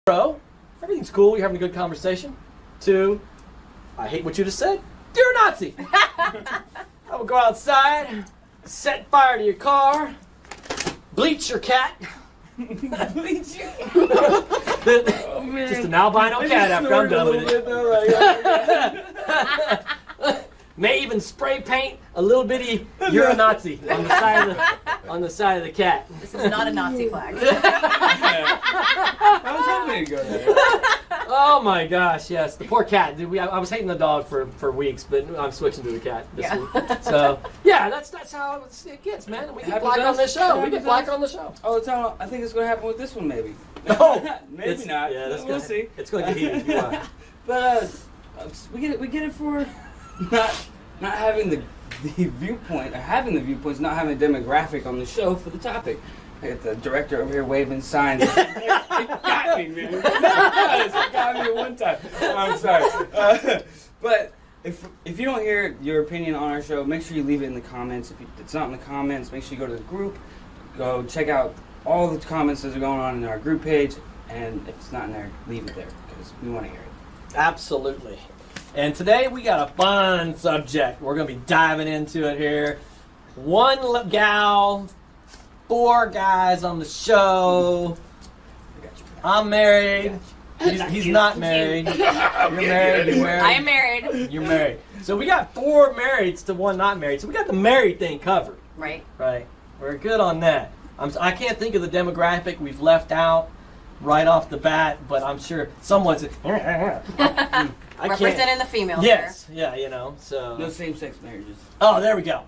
Everything's cool. You're having a good conversation. 2, I hate what you just said. You're a Nazi. I will go outside, set fire to your car, bleach your cat. Bleach your cat. Oh, man. Just an albino cat after I'm done with it. May even spray paint a little bitty "You're a Nazi" on the side of the cat. This is not a Nazi flag. I was hoping to go there. Oh my gosh, yes, the poor cat. Dude, I was hating the dog for weeks, but I'm switching to the cat this week. So yeah, that's how it gets, man. We get black on this show. We get black on the show. Oh, it's all, I think it's going to happen with this one, maybe. No, maybe not. Yeah, we'll see. It's going to get heated. But we get it for not having the viewpoint, or having the viewpoints, not having a demographic on the show for the topic. I got the director over here waving signs. It got me, man. It got me at one time. I'm sorry. But if you don't hear your opinion on our show, make sure you leave it in the comments. If it's not in the comments, make sure you go to the group. Go check out all the comments that are going on in our group page. And if it's not in there, leave it there because we want to hear it. Absolutely. And today we got a fun subject. We're going to be diving into it here. 1 gal, 4 guys on the show. I'm married. He's not married. You're married. You're married. I am married. You're married. So we got 4 marrieds to 1 not married. So we got the married thing covered. Right. Right. We're good on that. I can't think of the demographic we've left out right off the bat, but I'm sure someone's. Representing the females. Yes. Yeah. You know. So. No same-sex marriages. Oh, there we go.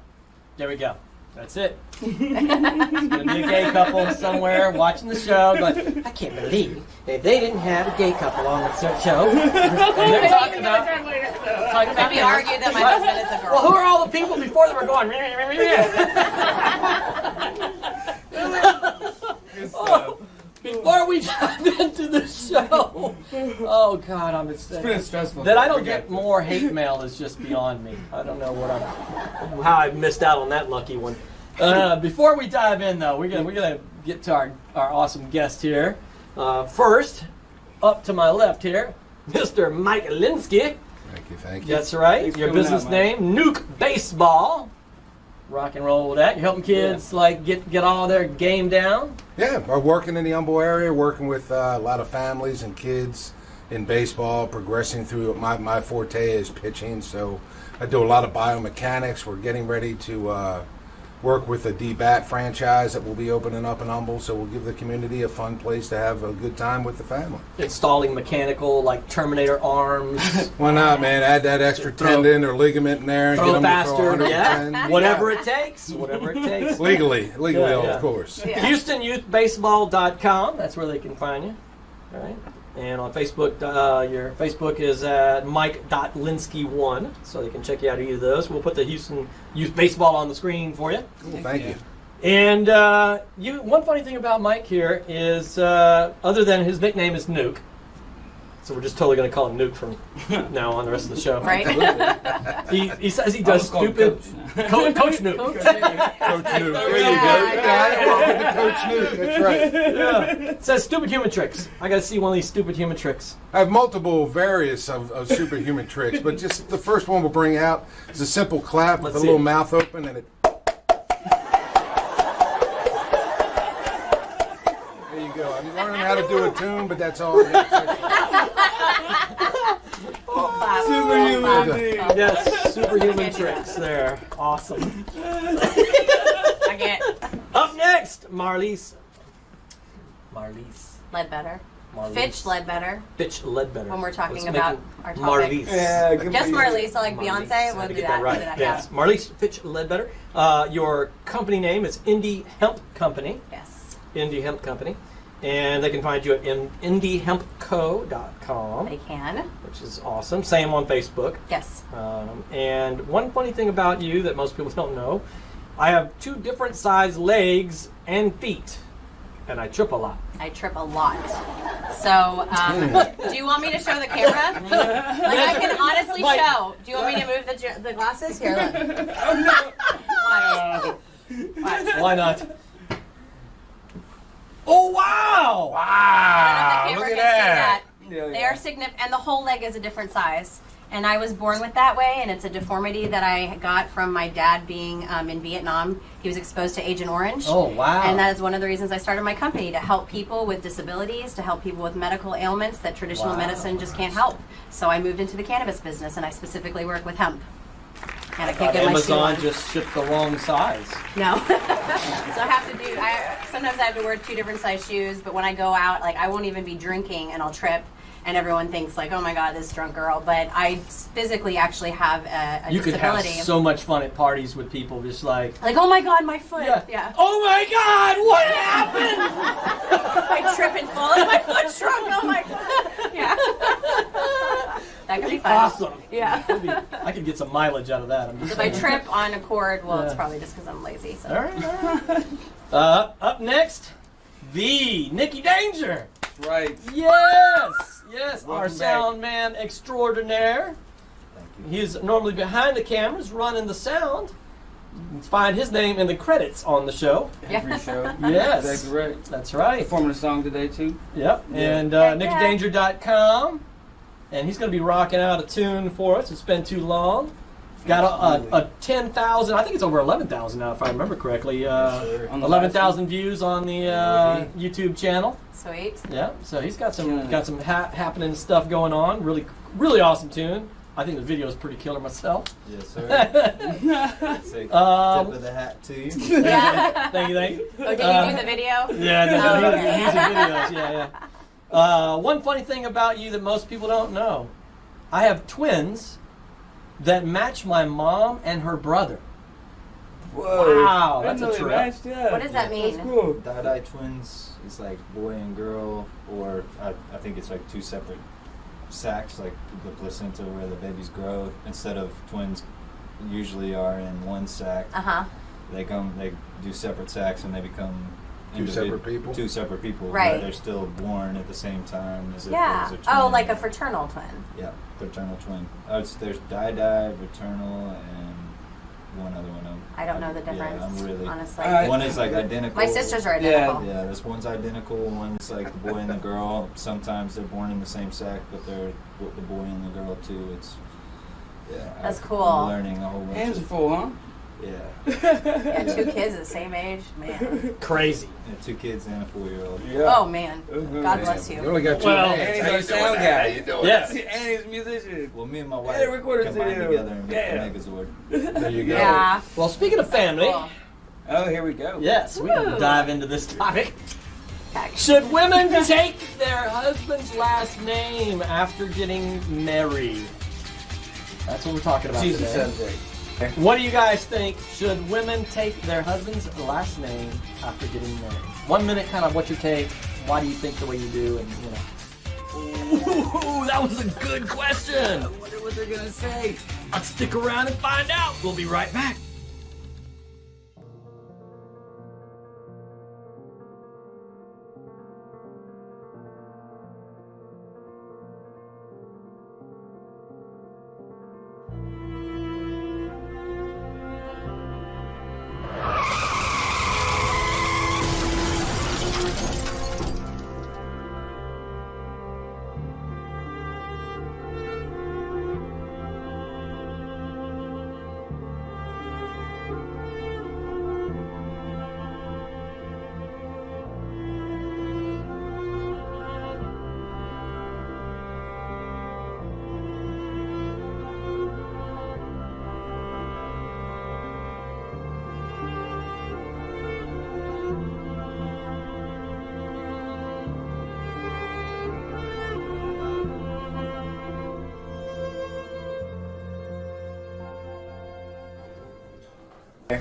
There we go. That's it. There's gonna be a gay couple somewhere watching the show going, I can't believe if they didn't have a gay couple on the show. And they're talking about Maybe argue that my husband is a girl. well, who are all the people before that were going? Oh, before we dive into the show, oh God, It's been stressful. that I don't get more hate mail is just beyond me. I don't know how I missed out on that lucky one. Before we dive in, though, we're gonna get to our awesome guest here. First, up to my left here, Mr. Mike Linsky. Thank you. That's right. Thanks for Your coming business out, Mike. name, Nuke Baseball. Rock and roll with that. You're helping kids get all their game down. Yeah, I'm working in the Humble area, working with a lot of families and kids in baseball, progressing through. My forte is pitching, so I do a lot of biomechanics. We're getting ready to work with a D-BAT franchise that will be opening up in Humble, so we'll give the community a fun place to have a good time with the family. Installing mechanical, like Terminator arms. Why not, man? Add that extra tendon or ligament in there and Throw get them faster. to throw 110. Yeah. Whatever it takes. Whatever it takes. Legally, Yeah. of course. Yeah. HoustonYouthBaseball.com. That's where they can find you. All right. And on Facebook, your Facebook is at Mike.Linsky1, so they can check you out either of those. We'll put the Houston Youth Baseball on the screen for you. Cool, thank you. And one funny thing about Mike here is, other than his nickname is Nuke, so we're just totally going to call him Nuke from now on the rest of the show. Right? He says he does stupid. Coach Nuke. Coach Nuke. There you go. Welcome to Coach Nuke. That's right. Yeah. It says stupid human tricks. I got to see one of these stupid human tricks. I have multiple various of superhuman tricks, but just the first one we'll bring out is a simple clap with Let's a see little it. mouth open and it. There you go. I'm learning how to do a tune, but that's all. Superhuman. Yes, superhuman tricks there. Awesome. I get Up next, Marlies. Ledbetter. Marlies. Fitch Ledbetter. Fitch Ledbetter. When we're talking Let's about make it our topic. Marlies. Yeah, good Just for you. Marlise, like Marlies. Beyonce. Had We'll to do get that. that right. We'll do that, Yes, Marlies Fitch Ledbetter. Your company name is Indie Hemp Company. Yes. Indie Hemp Company. And they can find you at indiehempco.com, They can. which is awesome. Same on Facebook. Yes. And one funny thing about you that most people don't know, I have 2 different size legs and feet, and I trip a lot. I trip a lot. So, do you want me to show the camera? Like, I can honestly Mike. show. Do you want me to move the glasses? Here, look. Watch. Why not? Oh, wow! Wow! I don't know if the camera Look at can see that. Yeah, They are significant, and the whole leg is a different size. And I was born with that way, and it's a deformity that I got from my dad being in Vietnam. He was exposed to Agent Orange. Oh, wow. And that is one of the reasons I started my company, to help people with disabilities, to help people with medical ailments that traditional Wow. medicine just can't help. So I moved into the cannabis business, and I specifically work with hemp. And I can't get my shoe Amazon on. just shipped the wrong size. No. So I have to do, sometimes I have to wear 2 different size shoes, but when I go out, like I won't even be drinking and I'll trip. And everyone thinks like, oh my God, this drunk girl. But I physically actually have a You could have disability. so much fun at parties with people, just like, Like, oh my God, my foot. Yeah. Oh my God, what happened? I trip and fall and my foot shrunk. Oh my God. Yeah. That could be fun. Awesome. Yeah. I could get some mileage out of that. I'm just If I saying. trip on a cord, well, it's Yeah. probably just because I'm lazy. So. All right, all right. Up next, the Nikki Danger. Right. Yes, our Welcome back. sound man extraordinaire. He's normally behind the cameras running the sound. You can find his name in the credits on the show. Every show. Yes. Exactly right. That's right. Performing a song today too. Yep. Yeah. And Yeah. NikkiDanger.com. And he's going to be rocking out a tune for us. It's been too long. Got a 10,000, I think it's over 11,000 now, if I remember correctly. On the 11,000 views on the YouTube channel. Sweet. Yeah, so he's got some Killing it. happening stuff going on. Really awesome tune. I think the video is pretty killer myself. Yes, sir. Say tip of the hat to you. Yeah. Thank you. Oh, did you do the video? Yeah, Oh, no, okay. music videos. Yeah. One funny thing about you that most people don't know: I have twins that match my mom and her brother. Whoa. Wow, I didn't that's a know they trip. matched, yeah. What does that mean? That's cool. Dye twins is like boy and girl, or I think it's like 2 separate sacs, like the placenta where the babies grow. Instead of twins usually are in one sac, Uh-huh. they do separate sacs and they become Two separate people? 2 separate people. Right. But they're still born at the same time as if Yeah. it was a twin. Oh, like a fraternal twin. Yeah, fraternal twin. There's Dye, fraternal, and one other one. I don't know the difference, Yeah, I'm really. honestly. One is like identical. My sisters are Yeah. identical. Yeah, this one's identical. One's like the boy and the girl. Sometimes they're born in the same sac, but they're the boy and the girl too. It's That's I'm cool. learning a whole bunch. Hands are Of, full, huh? yeah, Yeah, 2 kids at the same age, man. Crazy. 2 kids and a 4-year-old. Oh man, Uh-huh. God bless You you. only got 2 Well, hands. And he's How our you doing sound that? guy. How you doing Yes. And he's a musician. Well, me and my wife Yeah, recorded combined video. together and make Yeah. the Megazord. that? There you go. Yeah. Well, speaking of family, Cool. Oh, here we go. yes, we can Woo. dive into this topic. Okay. Should women take their husband's last name after getting married? That's what we're talking about Jesus today. subject. What do you guys think? Should women take their husband's last name after getting married? 1 minute, kind of what's your take? Why do you think the way you do? And Ooh, that was a good question. I wonder what they're gonna say. Let's stick around and find out. We'll be right back.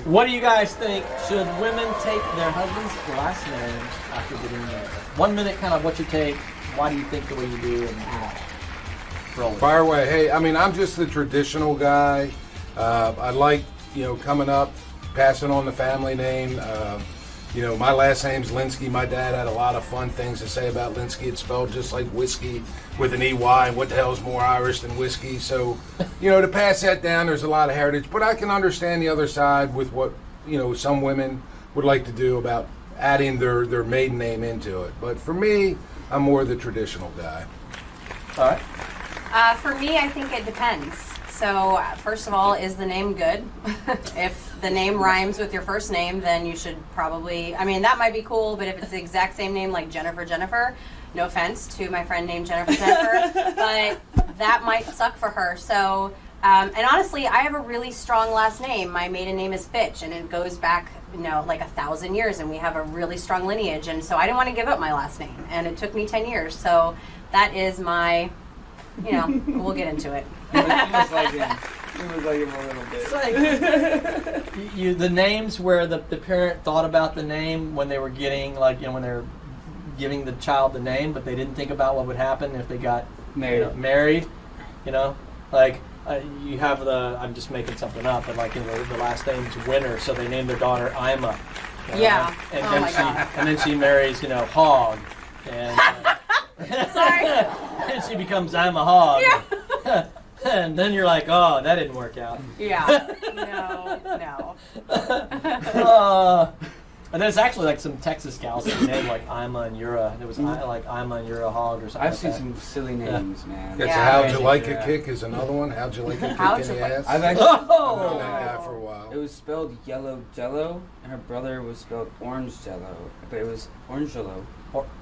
What do you guys think? Should women take their husband's last name after getting married? 1 minute, kind of what's your take? Why do you think the way you do? And roll it. Fire away. Hey, I mean, I'm just the traditional guy. I like, coming up, passing on the family name. My last name's Linsky. My dad had a lot of fun things to say about Linsky. It's spelled just like whiskey with an EY. And what the hell is more Irish than whiskey? So, to pass that down, there's a lot of heritage. But I can understand the other side with what, some women would like to do about adding their maiden name into it. But for me, I'm more the traditional guy. All right. For me, I think it depends. So, first of all, is the name good? If the name rhymes with your first name, then you should probably, I mean, that might be cool, but if it's the exact same name like Jennifer, no offense to my friend named Jennifer, but that might suck for her. So, and honestly, I have a really strong last name. My maiden name is Fitch, and it goes back, like 1,000 years, and we have a really strong lineage. And so I didn't want to give up my last name, and it took me 10 years. So that is my, we'll get into it. You must like him. You must like him a little bit. It's like the names where the parent thought about the name when they were getting, when they're giving the child the name, but they didn't think about what would happen if they got married. You have I'm just making something up, but the last name's Winter, so they named their daughter Ima. Yeah. And Oh then my God. and then she marries, Hog. And Sorry. and she becomes Ima Hog. Yeah. And then you're like, oh, that didn't work out. Yeah. No. And there's actually some Texas gals that named Ima and Yura. There was Ima and Yura Hog or something. I've seen some silly names, man. Gotcha. Yeah. How'd you like Yeah. a kick is another one. How'd you like a kick How'd in you the like- ass? I've actually I've known Oh! that guy for a while. It was spelled Yellow Jello, and her brother was spelled Orange Jello, but it was Orange Jello.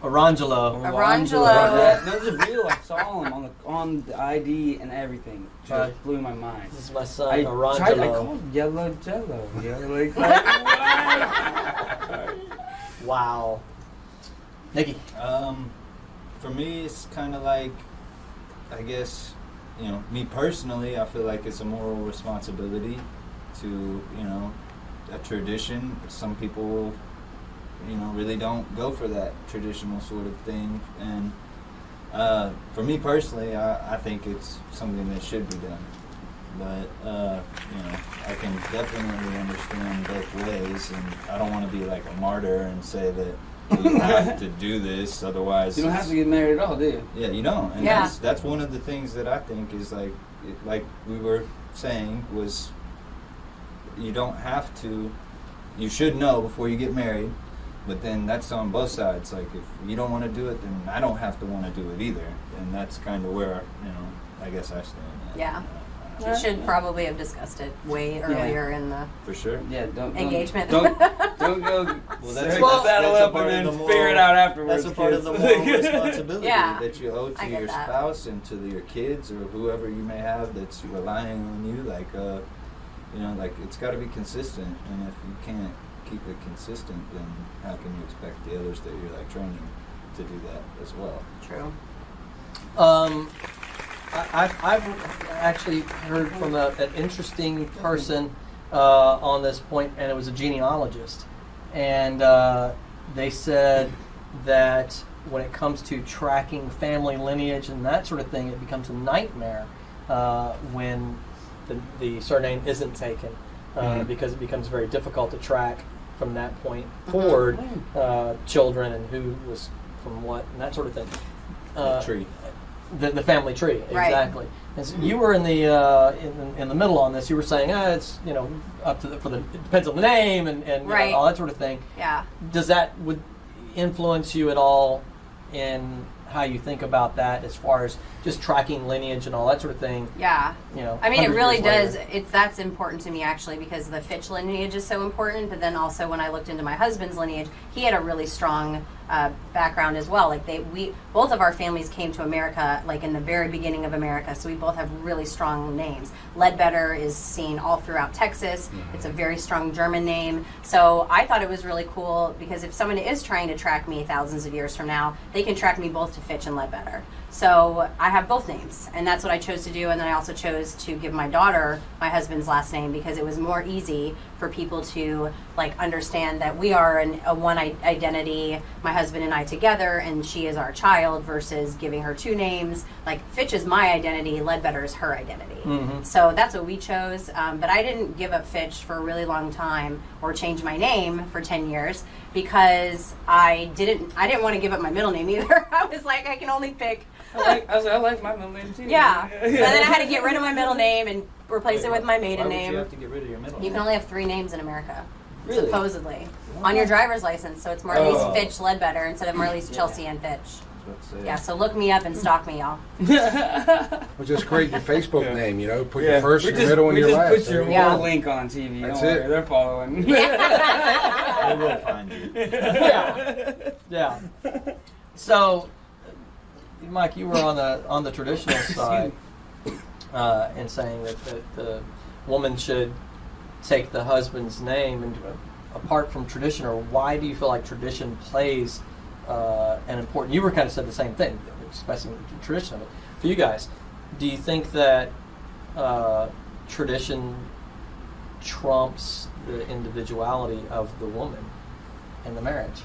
Orangelo. Arangelo. Yeah, those are real. I saw them on the ID and everything. Just Right. blew my mind. This is my son, I Orangelo. called Yellow Jello. Yeah, like Wow. Nikki. For me, it's kind of like, I guess, me personally, I feel like it's a moral responsibility to, a tradition. Some people, really don't go for that traditional sort of thing. And for me personally, I think it's something that should be done. But, I can definitely understand both ways, and I don't want to be like a martyr and say that you have to do this, otherwise you don't have to get married at all, do you? Yeah, you don't. And Yeah. that's one of the things that I think is like we were saying was you don't have to, you should know before you get married, but then that's on both sides. Like if you don't want to do it, then I don't have to want to do it either. And that's kind of where, I guess I stand. Yeah. You should probably have discussed it way earlier in the For sure. Yeah, don't engagement. Don't go. Well, saddle up and then figure it out afterwards. That's a part of the kids. moral responsibility Yeah, that you owe I to get your that. spouse and to your kids or whoever you may have that's relying on you. It's got to be consistent. And if you can't keep it consistent, then how can you expect the others that you're training to do that as well? True. I've actually heard from an interesting person on this point, and it was a genealogist. And they said that when it comes to tracking family lineage and that sort of thing, it becomes a nightmare when the surname isn't taken because it becomes very difficult to track from that point forward children and who was from what and that sort of thing. Tree. The family tree, Right. exactly. And so you were in the middle on this. You were saying, it's up to it depends on the name and Right. all that sort of thing. Yeah. Does that would influence you at all in how you think about that as far as just tracking lineage and all that sort of thing? Yeah. I mean, it 100 really years does. later? That's important to me actually because the Fitch lineage is so important. But then also when I looked into my husband's lineage, he had a really strong background as well. We both of our families came to America in the very beginning of America, so we both have really strong names. Ledbetter is seen all throughout Texas. It's a very strong German name. So I thought it was really cool because if someone is trying to track me thousands of years from now, they can track me both to Fitch and Ledbetter. So I have both names, and that's what I chose to do. And then I also chose to give my daughter my husband's last name because it was more easy for people to understand that we are a one identity, my husband and I together, and she is our child versus giving her two names. Fitch is my identity, Ledbetter is her identity. Mm-hmm. So that's what we chose. But I didn't give up Fitch for a really long time or change my name for 10 years because I didn't want to give up my middle name either. I was like, I can only pick. I like my middle name too. Yeah. But then I had to get rid of my middle name and replace it with my maiden Why would name. you have to get rid of your middle You name? can only have 3 names in America. Really? supposedly. On your driver's license, so it's Marlise Oh. Fitch Ledbetter instead of Marlise Chelsea Ann Fitch. Let's say. Yeah, so look me up and stalk me, y'all. Well, just create your Facebook Yeah. name. You know, put Yeah, your first, we your just, middle, and we your just last. put your Yeah. whole link on TV. That's Don't worry, it. they're following. They will find you. Yeah. So, Mike, you were on the traditional side, and saying that the woman should take the husband's name. And apart from tradition, or why do you feel like tradition plays an important? You were kind of said the same thing, expressing the tradition of it. For you guys, do you think that tradition trumps the individuality of the woman in the marriage?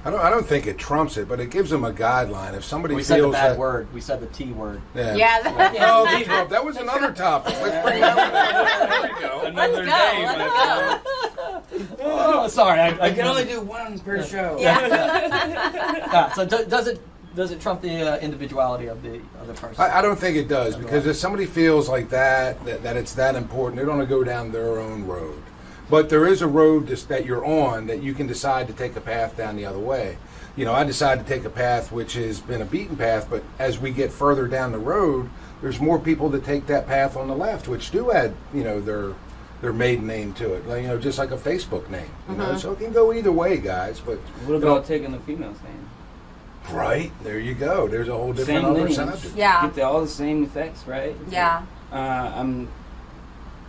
I don't think it trumps it, but it gives them a guideline. If somebody We feels said the bad that, word. We said the T word. Yeah. Oh, the Trump. That was another topic. Let's bring that one up. There we go. Another Let's go, day, let's my go. friend. Oh, sorry. I can only do one per show. Yeah. Yeah, so does it trump the individuality of the person? I don't think it does, because if somebody feels like that it's that important, they're going to go down their own road. But there is a road that you're on that you can decide to take a path down the other way. You know, I decided to take a path which has been a beaten path, but as we get further down the road, there's more people that take that path on the left, which do add, you know, their maiden name to it. Like, you know, just like a Facebook name. You know, so it can go either way, guys. But What about taking the female's name? right there, you go. There's a whole different Same other lineage. subject. Yeah. Get all the same effects, right? Yeah. I'm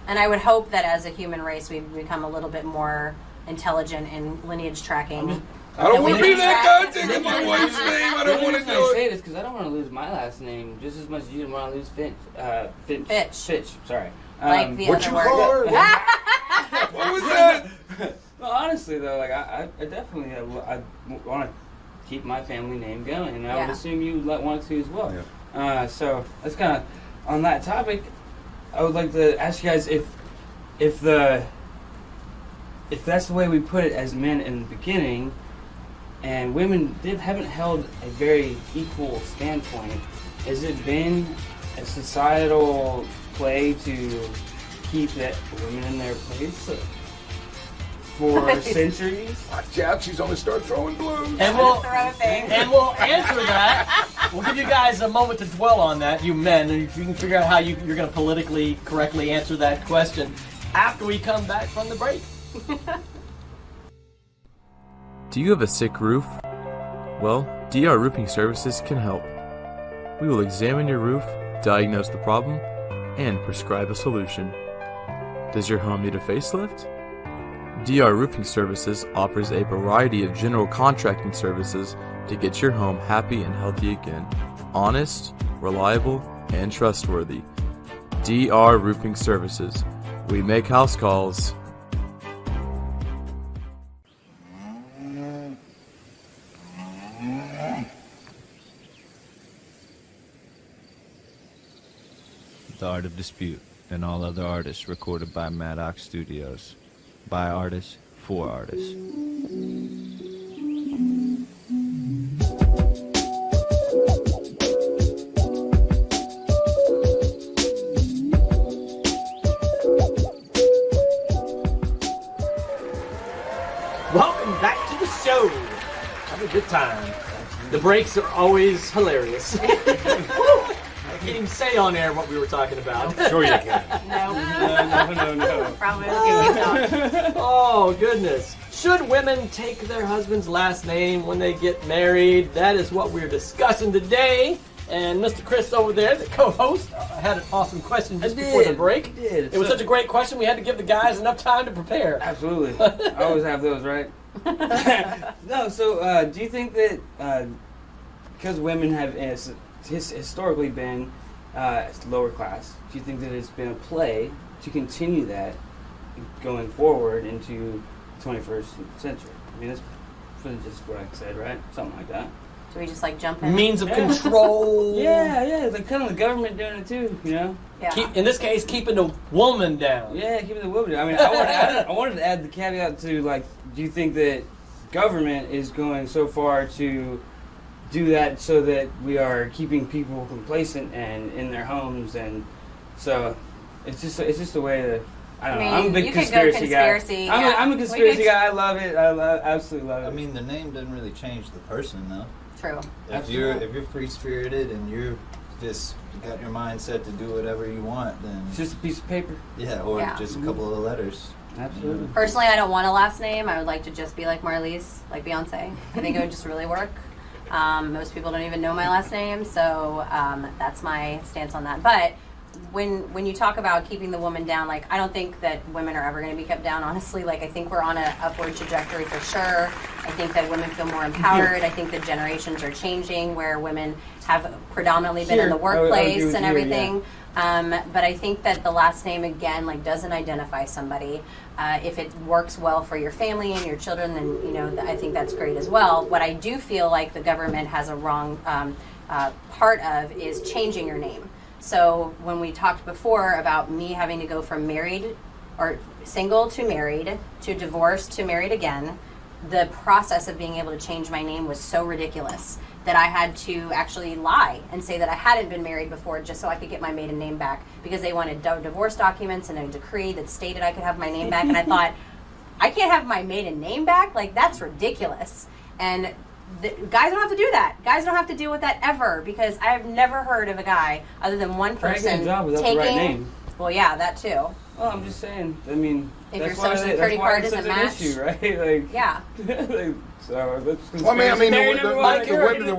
And I would hope that as a human race, we become a little bit more intelligent in lineage tracking. I don't And want we to be can that track- guy taking my wife's name. I don't want to I do say it. this because I don't want to lose my last name just as much as you don't want to lose Finch. Fitch. Fitch. Sorry. Like the What other you word. call her? What was that? Well, honestly though, like I definitely I want to keep my family name going, and I would Yeah. assume you want to as well. Yeah. So that's kind of on that topic. I would like to ask you guys if that's the way we put it as men in the beginning, and women haven't held a very equal standpoint. Has it been a societal play to keep that women in their place for centuries? Watch out, she's going to start throwing balloons. And we'll Throw a thing. and we'll answer that. We'll give you guys a moment to dwell on that, you men, and if you can figure out how you're going to politically correctly answer that question after we come back from the break. Do you have a sick roof? Well, DR Roofing Services can help. We will examine your roof, diagnose the problem, and prescribe a solution. Does your home need a facelift? DR Roofing Services offers a variety of general contracting services to get your home happy and healthy again. Honest, reliable, and trustworthy. DR Roofing Services. We make house calls. The Art of Dispute and all other artists recorded by Maddox Studios. By artists, for artists. Welcome back to the show. Have a good time. The breaks are always hilarious. I can't even say on air what we were talking about. Sure you can. No. No. Probably looking Oh, goodness. Should women take their husband's last name when they get married? That is what we're discussing today. And Mr. Chris over there, the co-host, had an awesome question just before the break. I did. It was such a great question, we had to give the guys enough time to prepare. Absolutely. I always have those, right? No, so do you think that because women have historically been lower class, do you think that it's been a play to continue that going forward into the 21st century? I mean, that's just what I said, right? Something like that. Do we just like jump in? Means of control. Yeah, like kind of the government doing it too, you know? Yeah. In this case, keeping the woman down. Yeah, keeping the women. I mean, I wanted to add the caveat to, like, do you think that government is going so far to do that so that we are keeping people complacent and in their homes, and so it's just a way to I don't I know. mean, I'm a big you could go conspiracy guy. conspiracy, yeah. I'm a We conspiracy could- guy. I love it. Absolutely love it. I mean, the name doesn't really change the person, though. True. If you're free spirited and you're just got your mind set to do whatever you want, then It's just a piece of paper. yeah, or Yeah. just a couple of letters. Absolutely. Personally, I don't want a last name. I would like to just be like Marlies, like Beyonce. I think it would just really work. Most people don't even know my last name, so that's my stance on that. But when you talk about keeping the woman down, like, I don't think that women are ever going to be kept down, honestly. Like, I think we're on an upward trajectory for sure. I think that women feel more empowered. I think the generations are changing where women have predominantly been in the Sure. I would agree workplace with and you, everything. But I think that the last name, again, like, doesn't identify somebody. If it works well for your family and your children, then, you know, I think that's great as well. What I do feel like the government has a wrong part of is changing your name. So when we talked before about me having to go from married or single to married to divorced to married again, the process of being able to change my name was so ridiculous that I had to actually lie and say that I hadn't been married before just so I could get my maiden name back, because they wanted divorce documents and a decree that stated I could have my name back. And I thought, I can't have my maiden name back? Like, that's ridiculous. And guys don't have to do that. Guys don't have to deal with that ever, because I have never heard of a guy other than one Try to get person a job without taking. the right name. Well, yeah, that too. Well, I'm just saying. I mean, If that's your why social they- security that's why card it's doesn't such an match. issue, right? Like, Yeah. like, so that's Well, I mean, conspiracy theory number one. the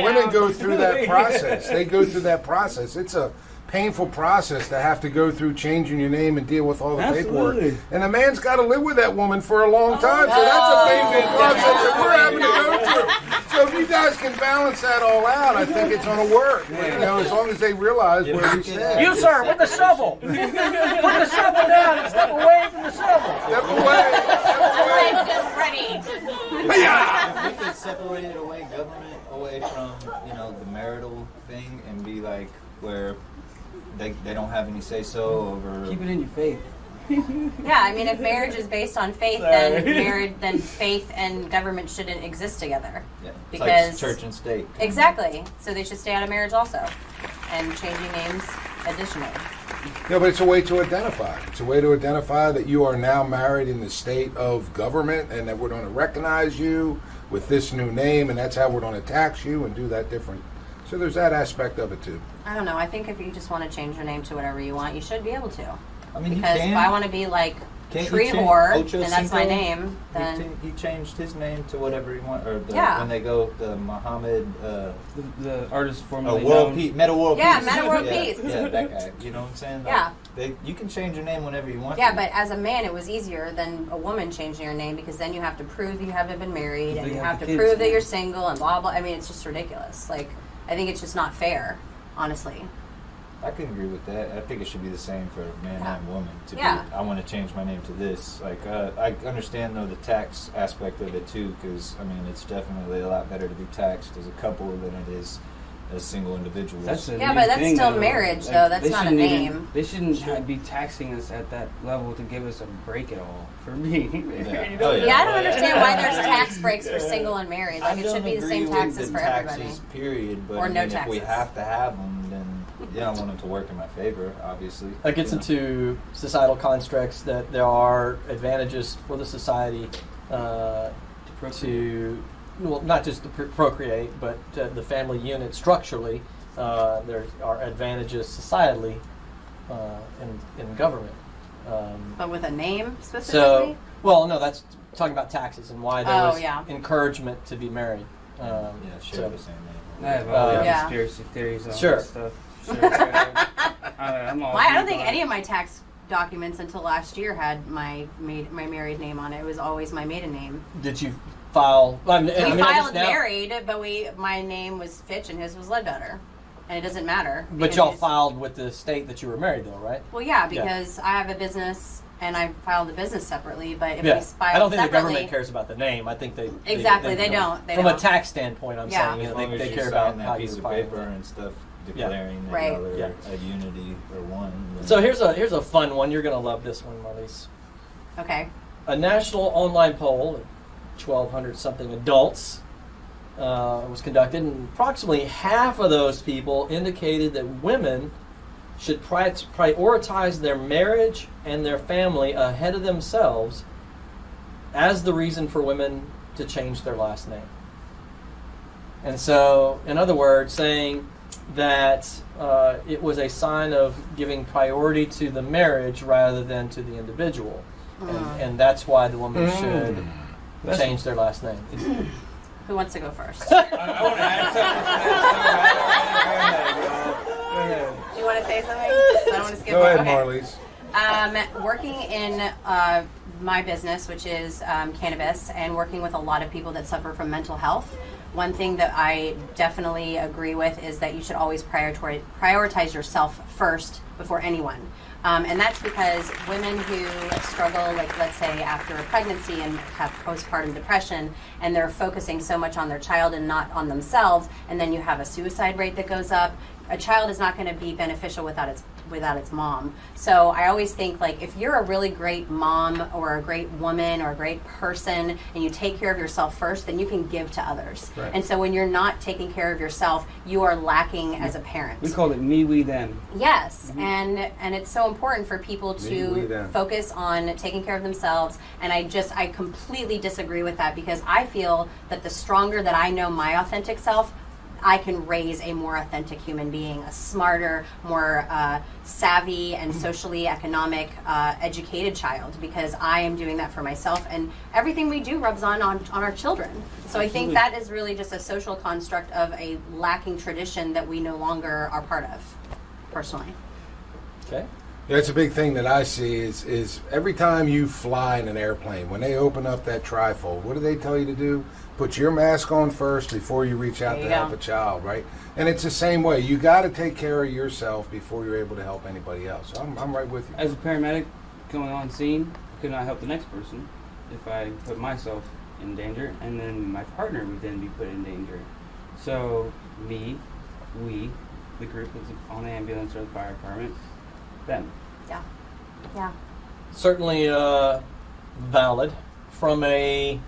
women go through that process. They go through that process. It's a painful process to have to go through changing your name and deal with all the Absolutely. paperwork. And a man's got to live with that woman for a long time. So that's a painful process that we're having to go through. So if you guys can balance that all out, I think it's going to work. You know, as long as they realize where we stand. You, sir, with the shovel. Put the shovel down and step away from the shovel. Step away. Step away. I'm just ready. If we could separate it away, government away from, you know, the marital thing, and be like where they don't have any say so over. Keep it in your faith. Yeah, I mean, if marriage is based on faith, then faith and government shouldn't exist together. Yeah, it's because- like church and state. Exactly. So they should stay out of marriage also, and changing names additionally. Yeah, but it's a way to identify. It's a way to identify that you are now married in the state of government, and that we're going to recognize you with this new name, and that's how we're going to tax you and do that different. So there's that aspect of it too. I don't know. I think if you just want to change your name to whatever you want, you should be able to. I mean, Because you can. if I want to be like Can't you Tree change Whore, Ocho and that's my Cinco? name, then He changed his name to whatever he wanted, or Yeah. when they go the Muhammad The artist formerly World known. Peace, Meta World Yeah, Peace. Meta World yeah, Peace. Yeah, that guy. You know what I'm saying? Like, Yeah. you can change your name whenever you want. yeah. to. But as a man, it was easier than a woman changing your name, because then you have to prove you haven't been married, and They you have have the to kids prove that now. you're single, and blah blah. I mean, it's just ridiculous. Like, I think it's just not fair, honestly. I can agree with that. I think it should be the same for man Yeah. and woman. To Yeah. be, I want to change my name to this. Like, I understand though the tax aspect of it too, because I mean it's definitely a lot better to be taxed as a couple than it is as single individuals. That's a Yeah, new but that's thing, still though. marriage, though. That's they not a shouldn't even- name. They shouldn't be taxing us at that level to give us a break at all. For me, Yeah. You know? Oh, Yeah, I don't yeah. understand why there's tax breaks for single and married. Like, I it don't should be the agree same with taxes the for everybody. taxes, period. But Or I no mean, if we taxes. have to have them, then yeah, I want them to work in my favor. Obviously, That gets you know. into societal constructs that there are advantages for the society to, well, not just to procreate, but the family unit structurally. There are advantages societally in government. But with a name So, specifically? well, no, that's talking about taxes and why there Oh, was yeah. encouragement to be married. Yeah, share so- the same name. I have all the Yeah. conspiracy theories on Sure. this stuff. Sure. I'm all I don't deep think on any it. of my tax documents until last year had my married name on it. It was always my maiden name. Did you file? I We mean, I just filed now- married, but my name was Fitch and his was Ledbetter. And it doesn't matter. But because y'all it's- filed with the state that you were married, though, right? Well, yeah, because I have a business and I filed the business separately, but if Yeah. we filed I don't think the separately, government cares about the name. I think they Exactly, they don't. They From a don't. tax standpoint, I'm Yeah. saying, you As know, long as they you care sign about that how piece you of file paper it. and stuff declaring that Right. y'all are Yeah. a unity or one. then- So here's a fun one. You're gonna love this one, Marlies. Okay. A national online poll of 1,200 something adults was conducted, and approximately half of those people indicated that women should prioritize their marriage and their family ahead of themselves as the reason for women to change their last name. And so, in other words, saying that it was a sign of giving priority to the marriage rather than to the individual. And that's why the woman should change their last name. Who wants to go first? I want to add something. Do you want to say something? I don't want to skip Go ahead, Okay. Marlies. Working in my business, which is cannabis, and working with a lot of people that suffer from mental health, one thing that I definitely agree with is that you should always prioritize yourself first before anyone. And that's because women who struggle, like let's say after a pregnancy and have postpartum depression, and they're focusing so much on their child and not on themselves, and then you have a suicide rate that goes up, a child is not going to be beneficial without its mom. So I always think, like, if you're a really great mom or a great woman or a great person and you take care of yourself first, then you can give to others. Right. And so when you're not taking care of yourself, you are lacking as a parent. We call it me, we, them. Yes, and it's so important for people We, to them. focus on taking care of themselves. And I completely disagree with that, because I feel that the stronger that I know my authentic self, I can raise a more authentic human being, a smarter, more savvy and socially economic, educated child, because I am doing that for myself, and everything we do rubs on our children. So I think that is really just a social construct of a lacking tradition that we no longer are part of, personally. Okay. That's a big thing that I see is every time you fly in an airplane, when they open up that trifold, what do they tell you to do? Put your mask on first before you reach out There to you help go. a child, right? And it's the same way. You got to take care of yourself before you're able to help anybody else. So I'm right with you. As a paramedic going on scene, I could not help the next person if I put myself in danger, and then my partner would then be put in danger. So me, we, the group that's on the ambulance or the fire department, them. Yeah. Yeah. Certainly valid. From a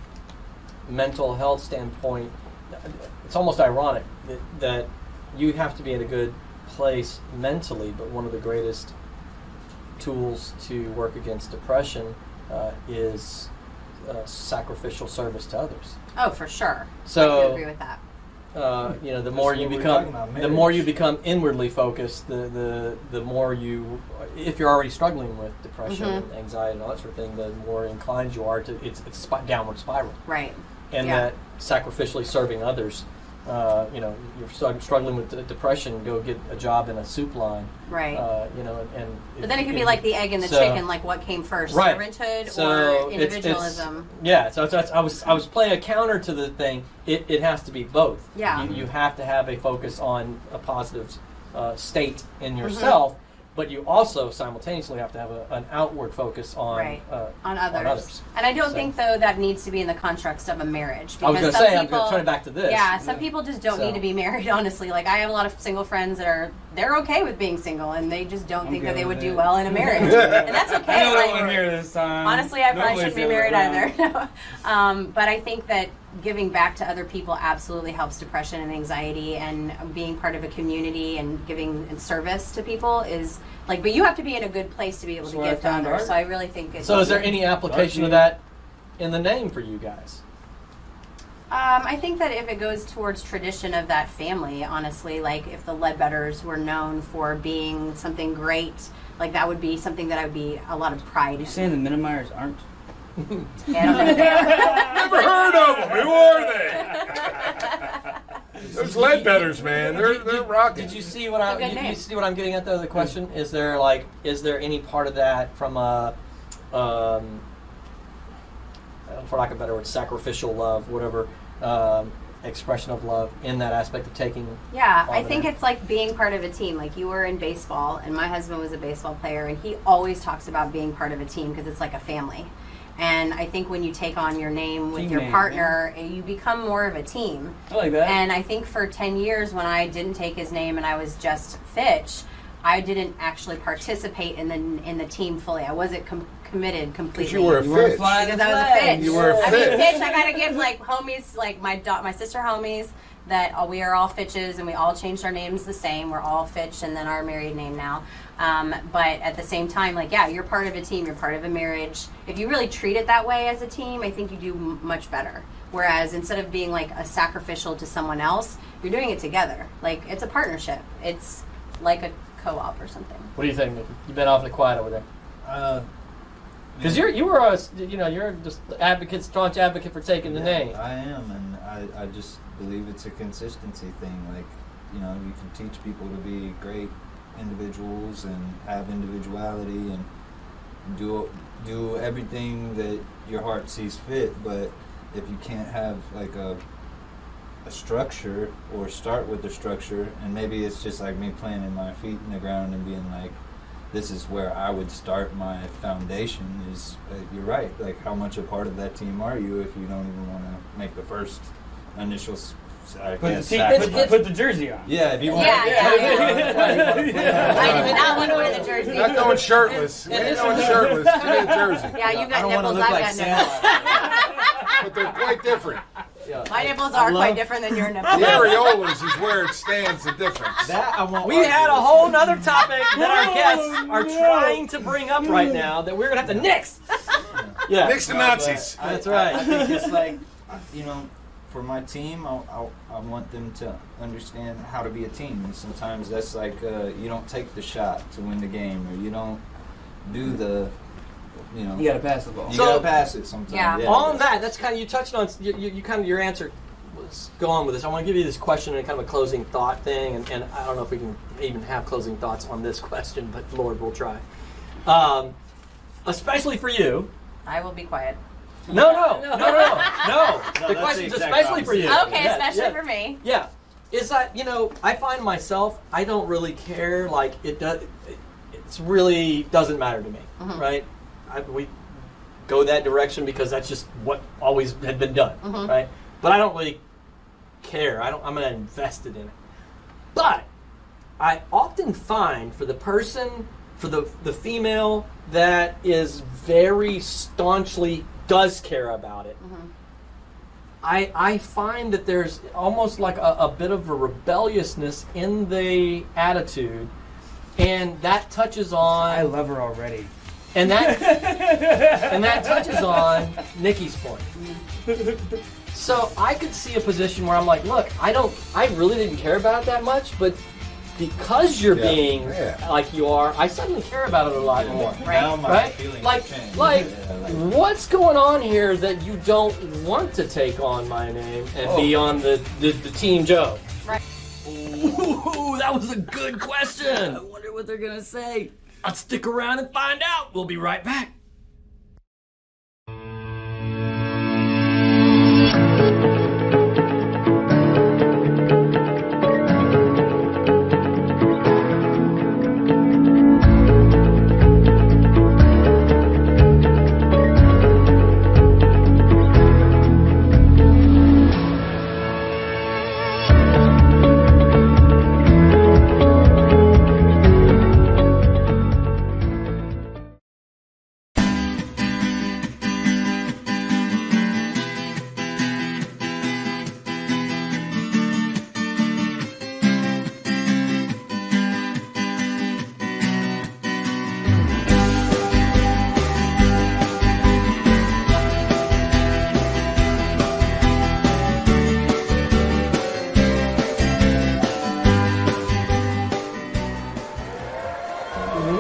mental health standpoint, it's almost ironic that you have to be in a good place mentally, but one of the greatest tools to work against depression is sacrificial service to others. Oh, for sure. So- I could agree with that. The more you what we're become, talking about, the more marriage. you become inwardly focused, the more you, if you're already struggling with depression, and anxiety, and all that sort of thing, the more inclined you are to it's downward spiral, Right. and Yeah. that sacrificially serving others. You're struggling with depression, go get a job in a soup line. Right. And But then it could be like the egg and the so- chicken, like what came first, Right. servanthood So or it's- individualism. So I was playing a counter to the thing. It has to be both. Yeah. You have to have a focus on a positive state in yourself, but you also simultaneously have to have an outward focus on Right. On others. others. And I don't So- think, though, that needs to be in the constructs of a marriage. I was because going to some say, I'm people- going to turn it back to this. Yeah, some people just don't So- need to be married, honestly. Like, I have a lot of single friends that they're okay with being single, and they just don't think that good they would with do it. well in a marriage. And that's okay. I know like- no one here this time. Honestly, I probably Nobody's shouldn't be the married other way either. But I think that giving back to other people absolutely helps depression and anxiety, and being part of a community and giving and service to people is like, but you have to be in a good place to be able That's to why I give to found others. art. So I really think it's. So is there any application of that in the name for you guys? I think that if it goes towards tradition of that family, honestly, like if the Ledbetters were known for being something great, like that would be something that I would be a lot of pride You in. saying the Minimeyers aren't? Yeah, I don't think they are. Never heard of them. Who are they? Those Ledbetters, man. They're rocking. Did you see what It's a good you name. see what I'm getting at though? The question is there any part of that from a for lack of a better word, sacrificial love, whatever expression of love in that aspect of taking? Yeah, all I of think that? it's like being part of a team. Like you were in baseball, and my husband was a baseball player, and he always talks about being part of a team because it's like a family. And I think when you take on your name with Team your name, partner, you become more of a team. I like that. And I think for 10 years when I didn't take his name and I was just Fitch, I didn't actually participate in the team fully. I wasn't committed completely. Because you were a You were Fitch. flying Because the I was a flag. Fitch. You were a I mean, Fitch. Fitch, I gotta give like homies, like my sister homies, that we are all Fitches, and we all changed our names the same. We're all Fitch, and then our married name now. But at the same time, like, yeah, you're part of a team. You're part of a marriage. If you really treat it that way as a team, I think you do much better. Whereas instead of being like a sacrificial to someone else, you're doing it together. Like, it's a partnership. It's like a co-op or something. What do you think, Nikki? You've been awfully quiet over there. Because you're just advocate, staunch advocate for taking the name. I am, and I just believe it's a consistency thing. Like, you can teach people to be great individuals and have individuality and do everything that your heart sees fit. But if you can't have like a structure, or start with the structure, and maybe it's just like me planting my feet in the ground and being like, this is where I would start my foundation, is you're right. Like, how much a part of that team are you if you don't even want to make the first initial Put the jersey on. Yeah, if you want. I do not want to wear the jersey. Not going shirtless. We ain't going shirtless. Give me a jersey. Yeah, you've got I don't want to nipples. look I've like got Santa. nipples. But they're quite different. My nipples are quite different than your nipples. The areolas is where it stands the difference. That I won't. We had a whole nother topic that our guests are trying to bring up right now that we're going to have to nix. Yeah. Nix the Nazis. That's right. I think it's like, for my team, I want them to understand how to be a team. And sometimes that's like, you don't take the shot to win the game, or you don't do the, You gotta pass the ball. You So- gotta pass it sometimes. Yeah. On that, that's kind of, you touched on, you kind of, your answer was, go on with this. I want to give you this question and kind of a closing thought thing, and I don't know if we can even have closing thoughts on this question, but Lord, we'll try. Especially for you. I will be quiet. No. The question's the exact especially for you. Okay, Yeah, especially yeah. for me. Yeah. Is that, I find myself, I don't really care, like, it's really doesn't matter to me, right? We go that direction because that's just what always had been done, right? But I don't really care. I'm not invested in it. But I often find for the person, for the female that is very staunchly does care about it, I find that there's almost like a bit of a rebelliousness in the attitude, and that touches on. I love her already. And that touches on Nikki's point. So I could see a position where I'm like, look, I really didn't care about it that much, but because you're being like you are, I suddenly care about it a lot more. Now my Right? feelings Like, change. what's going on here that you don't want to take on my name and be on the Team Joe? Right. Ooh, that was a good question. I wonder what they're gonna say. Let's stick around and find out. We'll be right back.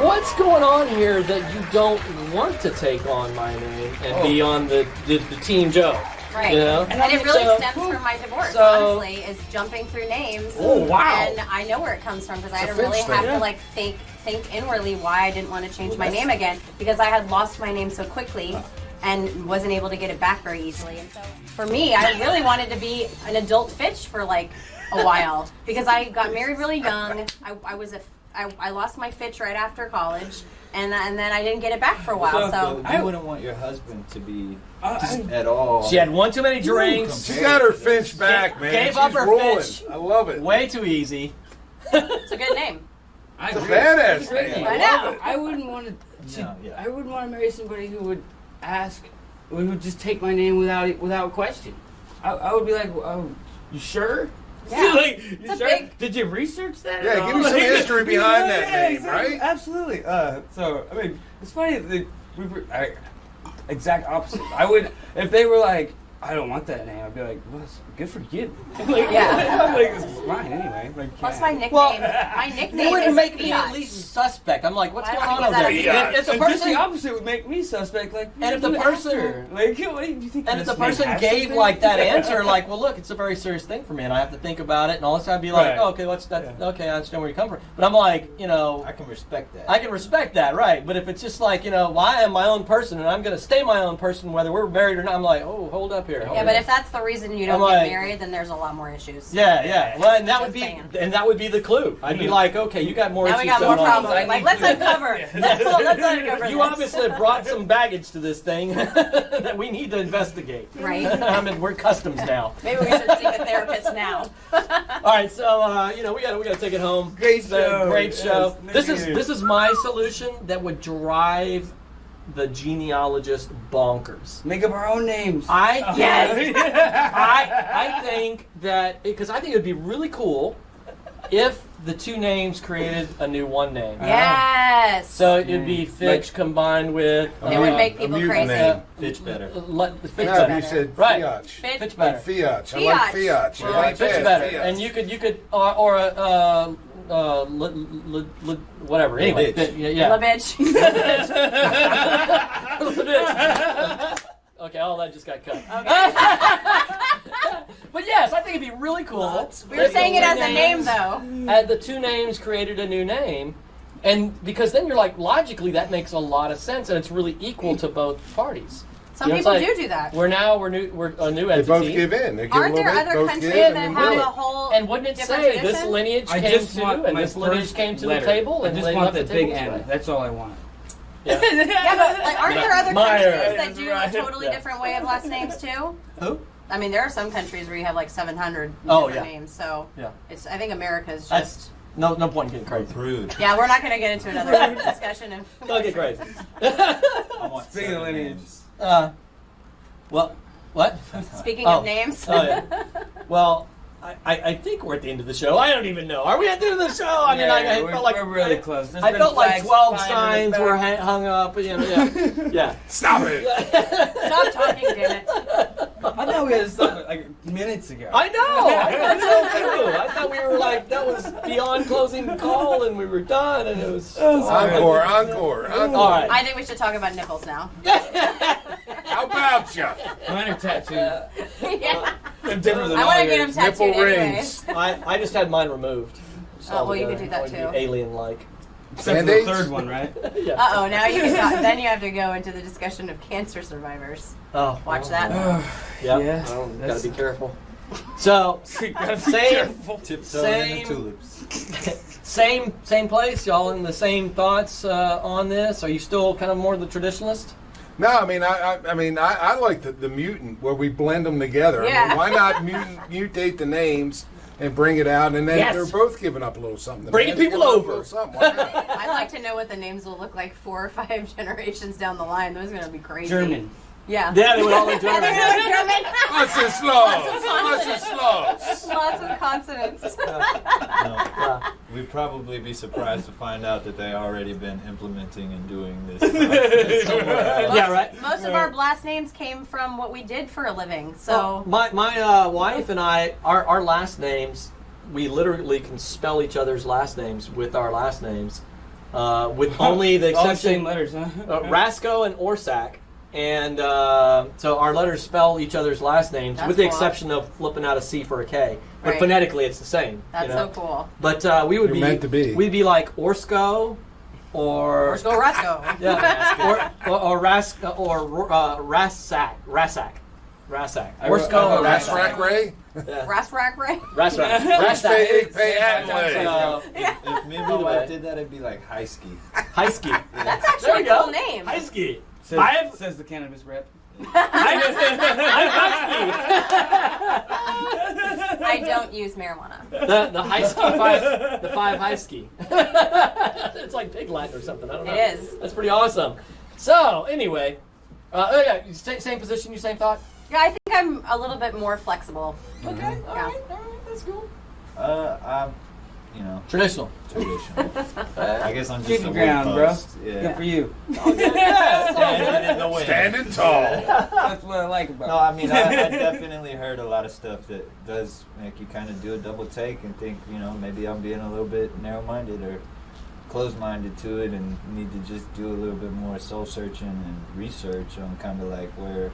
What's going on here that you don't want to take on my name and be on the Team Joe? Right. You know? And it really So- stems from my divorce, so- honestly, is jumping through names. Oh, wow. And I know where it comes from because I had to It's a really Finch have thing. to like think inwardly why I didn't want to change my name again, because I had lost my name so quickly and wasn't able to get it back very easily. And so for me, I really wanted to be an adult Fitch for like a while because I got married really young. I lost my Fitch right after college, and then I didn't get it back for a while. So you wouldn't want your husband to be at all. She had one too many drinks. She got her Finch back, man. Gave up She's her rolling. Finch. I love it. Way too easy. it's a good name. I It's a agree. badass It's a great name. I know. I wouldn't want to. No, yeah. I wouldn't want to marry somebody who would ask, who would just take my name without question. I would be like, oh, you sure? Yeah. Like, you a sure? big- Did you research that? Yeah, at give all? me some history behind that name, exactly, right? Absolutely. So I mean, it's funny that we were exact opposite. I would, if they were like, I don't want that name, I'd be like, well, it's good for you. Like, Yeah. like, this is mine anyway. Like, What's yeah. my nickname? Well, my nickname It would is make me Fiat. at least suspect. I'm like, what's Why going don't on you over there? give that a If the And just person the opposite would make me suspect. Like, And if the you person- after? Like, what do you think? And if this the name person has gave something? like that answer, like, well, look, it's a very serious thing for me, and I have to think about it, and all this, I'd be like, Right. oh, okay, what's that? Yeah. Okay, I understand where you come from. But I'm like, I can respect that. I can respect that, right? But if it's just like, well, I am my own person, and I'm going to stay my own person, whether we're married or not, I'm like, oh, hold up here. hold Yeah, up. but if that's the reason you don't I'm get like- married, then there's a lot more issues. yeah. Well, and that would Just be, saying. and that would be the clue. I'd be like, okay, you got more Now we issues got more going on. problems. Like, let's uncover. Let's uncover You this. obviously brought some baggage to this thing that we need to investigate. Right. I mean, we're customs now. Maybe we should seek a therapist now. All right, so we got to take it home. Great show. Great show. Yes, This is my solution that would drive the genealogist bonkers. Make up our own names. I Yes. think that because I think it would be really cool if the two names created a new one name. Yes. So it would be Fitch combined with. It would make people mutant crazy. name. Fitch better. Fitch Yeah, better. you said Right. Fiat. Fitch better. Fiat. I like Fiat. Fiat. I like Fitch that. better. Fiat. And you could or a whatever. Anyway, bitch. yeah. La bitch. Okay, all that just got cut. Okay. But yes, I think it'd be really cool. We were saying it as a name, though. The two names created a new name, and because then you're like, logically, that makes a lot of sense, and it's really equal to both parties. Some You know, it's people like, do that. We're a new They entity. both give in. They give Aren't a little there bit, other both countries give, that and have then a win. whole And wouldn't it different say this tradition? lineage I came just to, want and my this lineage first came to letter. the table, I and just they want left the table big this N. way? That's all I want. Yeah. Yeah, but like, aren't there other Meyer. countries that do a Right. totally Yeah. different way of last names too? Who? I mean, there are some countries where you have like 700 Oh, different yeah. names. So Yeah. it's. I think America's That's just. no point in getting crazy. Rude. Yeah, we're not going to get into another discussion. Don't get crazy. I want Speaking of 7 lineage. names. Well, what? Speaking Oh. of names. Oh yeah. Well, I think we're at the end of the show. I don't even know. Are we at the end of the show? I mean, I we're, felt like we're really close. There's I been felt like flags 12 flying in the signs were back. hung up. Yeah. Stop it. Stop talking, damn it. I thought we had to stop like minutes ago. I know. I thought so too. I thought we were like that was beyond closing the call, and we were done, and it was. Encore. All right. I think we should talk about nipples now. How about you? Mine are tattooed. Yeah. They're different than I all want to get yours. them tattooed Nipple anyways. rings. I just had mine removed. Oh, well, you could do that too. Alien-like. Except for the Band-Aids? third one, right? Yeah. Uh-oh, now you then you have to go into the discussion of cancer survivors. Oh, Watch that. Yeah. Yeah, Gotta that's- be careful. So, Gotta be Same. careful. Tiptoeing in Same. the tulips. same place. Y'all in the same thoughts on this? Are you still kind of more the traditionalist? No, I mean, I like the mutant where we blend them together. I Yeah. mean, why not mutate the names and bring it out, and then Yes. they're both giving up a little something. The Bringing man's people giving up a over. little something. Why not? I'd like to know what the names will look like 4 or 5 generations down the line. Those are going to be crazy. German. Yeah. Yeah, they would all look Yeah, they're German. gonna look German. Lots of slows. Lots of slows. Lots of consonants. No. Yeah. We'd probably be surprised to find out that they already been implementing and doing this. somewhere else. Yeah, right. Most of our last names came from what we did for a living. So my wife and I, our last names, we literally can spell each other's last names with our last names, with only the All the same exception letters, huh? Rasco and Orsak. And so our letters spell each other's last names, That's with the cool. exception of flipping out a C for a K. But Right. phonetically, it's the same. that's you know? so cool. But we would You're be meant to be. We'd be like Orsko, or Let's go Roscoe. yeah, or Rasak. Orsko, Rasrak Ray? Rasrak Ray. Rasak. Pay Adelaide. So, If me and my wife did that, it'd be like high ski. High ski. That's There actually we a cool go. name. High ski. Says the cannabis rep. I don't use marijuana. The high ski five, the 5 high ski. It's like pig Latin or something. I don't know. It is. That's pretty awesome. So anyway, yeah, same position, you same thought. Yeah, I think I'm a little bit more flexible. Okay, all Yeah. right, that's cool. I'm, you know, Traditional. traditional. I guess I'm just Keep a your ground, bro. post. Yeah. Good for you. Standing in the wind. Standing tall. That's what I like about No, I mean, I definitely heard a lot of stuff that does make you kind of do a double take and think, you know, maybe I'm being a little bit narrow-minded or closed-minded to it and need to just do a little bit more soul-searching and research on kind of like where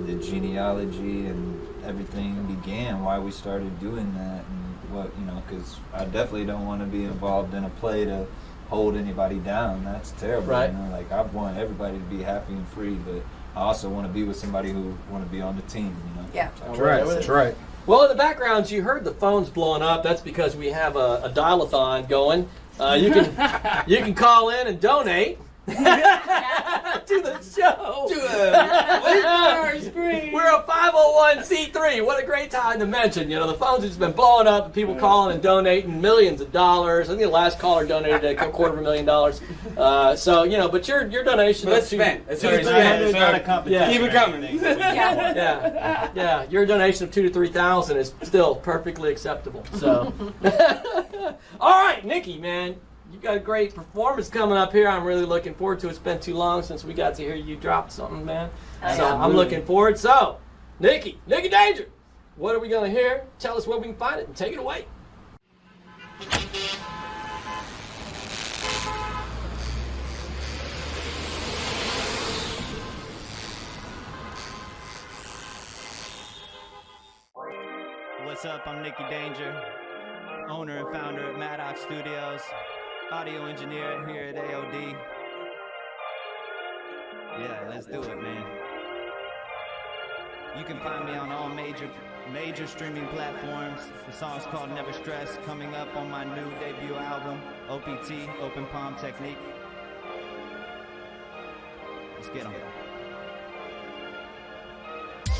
the genealogy and everything began, why we started doing that, and what, you know, because I definitely don't want to be involved in a play to hold anybody down. That's terrible. Right. You know, like I want everybody to be happy and free, but I also want to be with somebody who want to be on the team. You know. Yeah. That's right. That's right. Well, in the background, you heard the phones blowing up. That's because we have a dial-a-thon going. You can call in and donate to the show. We're a 501c3. What a great time to mention. You know, the phones have just been blowing up, and people calling and donating millions of dollars. I think the last caller donated $250,000. So, you know, but your donation. But it's of spent. It's two already to spent. It's not a competition. Keep it or coming. anything. yeah. Your donation of $2,000 to $3,000 is still perfectly acceptable. So, all right, Nikki, man, you got a great performance coming up here. I'm really looking forward to it. It's been too long since we got to hear you drop something, man. So I'm looking forward. So, Nikki Danger, what are we gonna hear? Tell us where we can find it and take it away. What's up? I'm Nicky Danger, owner and founder of Maddox Studios, audio engineer here at AOD. Yeah, let's do it, man. You can find me on all major streaming platforms. The song's called Never Stress, coming up on my new debut album, OPT, Open Palm Technique. Let's get 'em.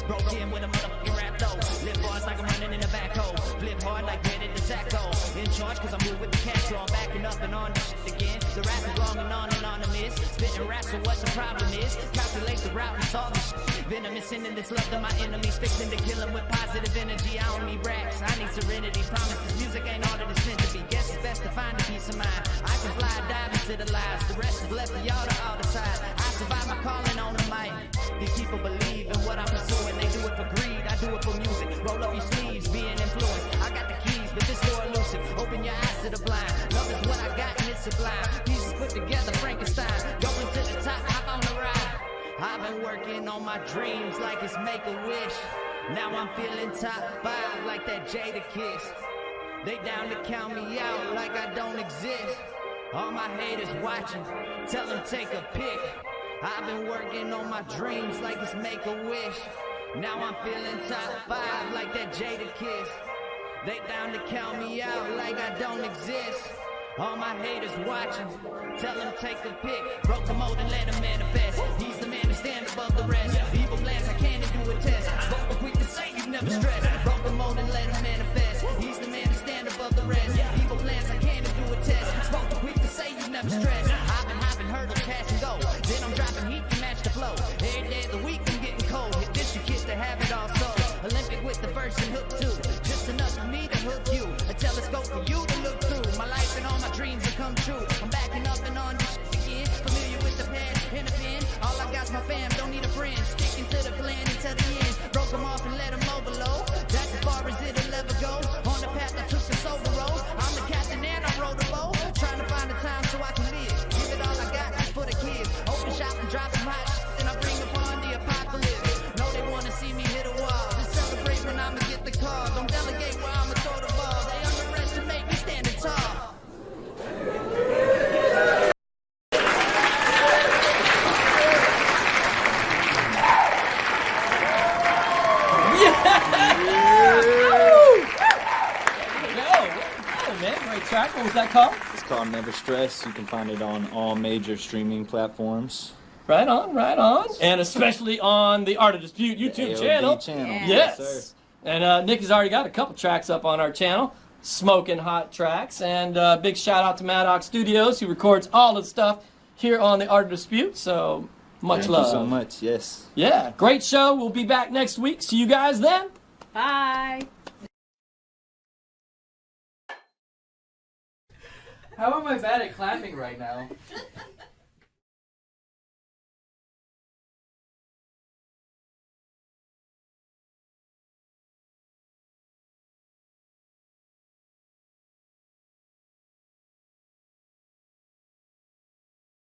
Broke in with a motherfucking rap though. Live bars like I'm running in the backhoe. Flip hard like Reddit the taco. In charge cause I'm moving with the cash flow. I'm backing up and on this shit again. The rap is long and anonymous. Spitting raps, so what the problem is? Calculate the route and solve this shit. Venomous in this love to my enemies. Fixing to kill them with positive energy. I don't need racks, I need serenity. Promise this music ain't all that it's meant to be. Guess it's best to find a peace of mind. I can fly, dive into the lies. The rest is left for y'all to all decide. I survive my calling on the mic. These people believe in what I'm pursuing. They do it for greed, I do it for music. Roll up your sleeves, being influenced. I got the keys, but this door elusive. Open your eyes to the blind. Love is what I got and it's sublime. Pieces put together, Frankenstein. Going to the top, hop on the ride. I've been working on my dreams like it's Make-A-Wish. Now I'm feeling top 5 like that Jada Kiss. They down to count me out like I don't exist. All my haters watching, tell them take a pic. I've been working on my dreams like it's Make-A-Wish. Now I'm feeling top 5 like that Jada Kiss. They down to count me out like I don't exist. All my haters watching, tell them take a pic. Broke the mold and let him manifest. He's the man to stand above the rest. Evil plans I can't do a test. Spoke quick to say you never stress. Broke the mold and let him manifest. He's the man to stand above the rest. Evil plans I can't do a test. Spoke quick to say you never stress. I've been hopping hurdles, catch and go. Then I'm dropping heat to match the flow. Every day of the week I'm getting cold. Hit this your kid to have it all sold. Olympic with the verse and hook too. Just enough for me to hook you. A telescope for you to look through. My life and all my dreams have come true. I'm backing up and on this shit again. Familiar with the pad and the pen. All I got's my fam, don't need a friend. Sticking to the plan until the end. Broke them off and let them overload. That's as far as it'll ever go. On the path I took the sober road. I'm the captain and I rode the boat. Trying to find a time so I can live. Give it all I got just for the kids. Open shop and drop some hot shit. Then I bring upon the apocalypse. Know they wanna see me hit a wall. Just celebrate when I'ma get the call. Don't delegate where I'ma throw the ball. They underestimate me standing tall. Man, great track. What was that called? It's called Never Stress. You can find it on all major streaming platforms. Right on, right on. And especially on the Art of Dispute YouTube channel. Yeah. Yes. sir. And Nick has already got a couple tracks up on our channel, smoking hot tracks. And big shout out to Maddox Studios, who records all the stuff here on the Art of Dispute. So much Thank love. you so much. Yes. Yeah, great show. We'll be back next week. See you guys then. Bye. How am I bad at clapping right now?